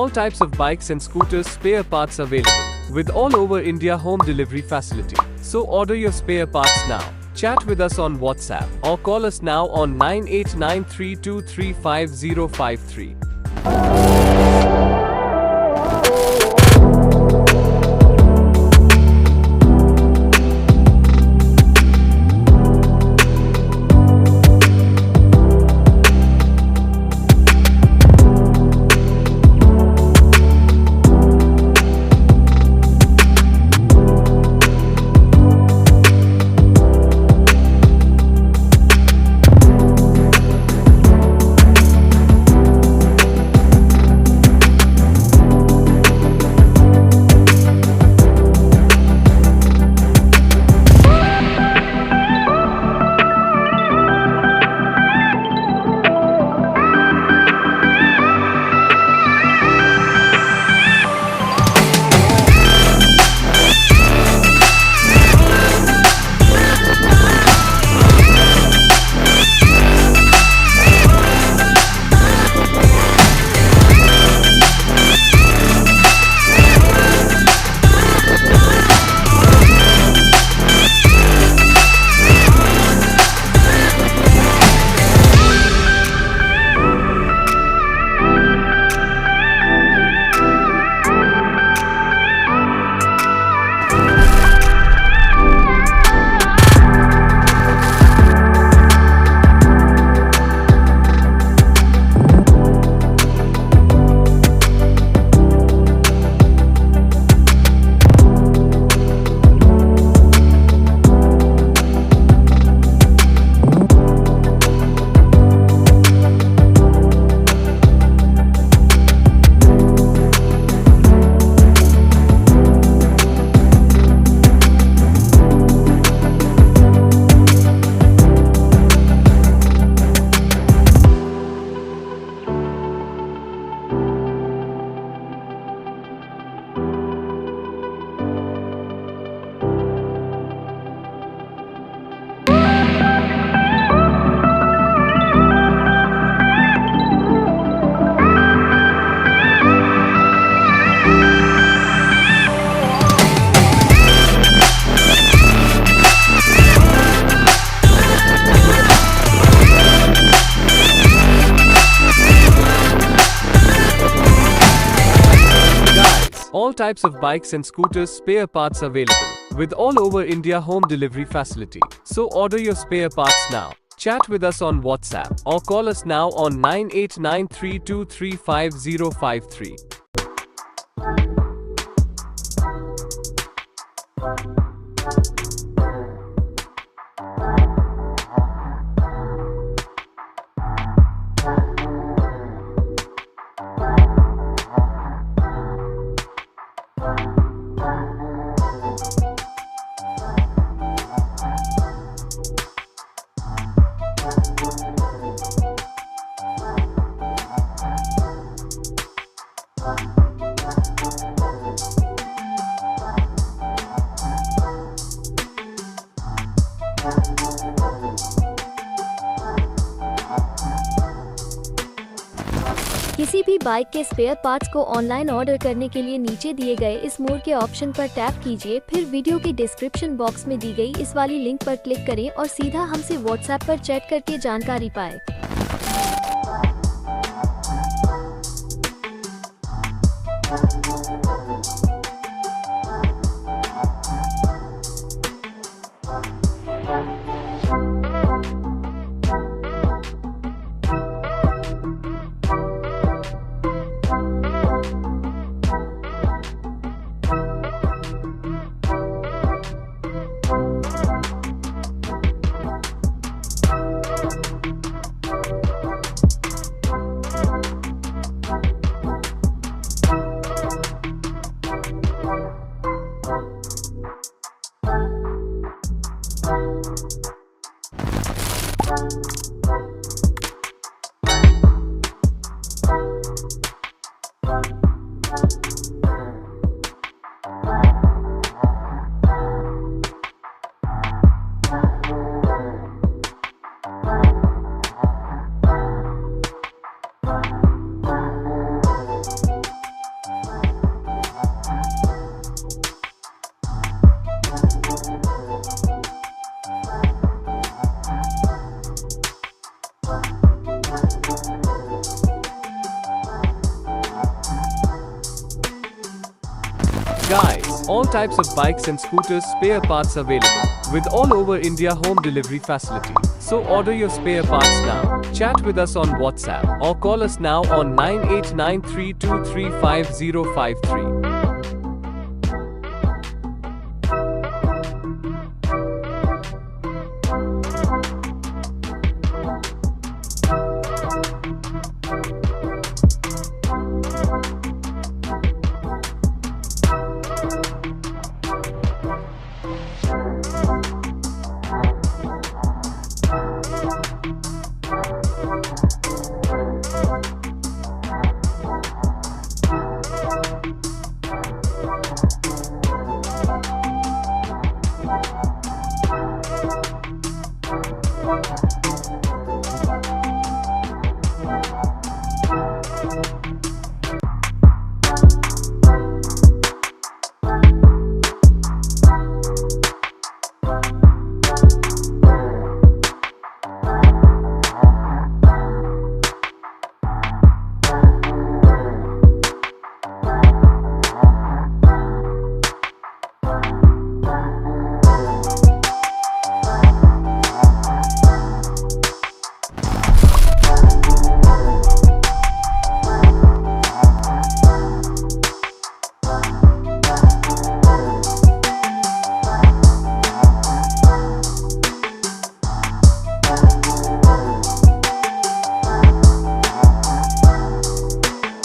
all types of bikes and scooters spare parts available, with all over India home delivery facility. So order your spare parts now. Chat with us on WhatsApp or call us now on 9893235053. All types of bikes and scooters spare parts available, with all over India home delivery facility. So order your spare parts now. Chat with us on WhatsApp or call us now on 9893235053. किसी भी bike के spare parts को online order करने के लिए नीचे दिए गए इस मोड के ऑप्शन पर टैप कीजिए, फिर वीडियो के डिस्क्रिप्शन बॉक्स में दी गई इस वाली लिंक पर क्लिक करें और सीधा हमसे व्हाट्सएप पर चैट करके जानकारी पाएं। Guys, all types of bikes and scooters spare parts available with all over India home delivery facility. So order your spare parts now. Chat with us on WhatsApp or call us now on 9893235053.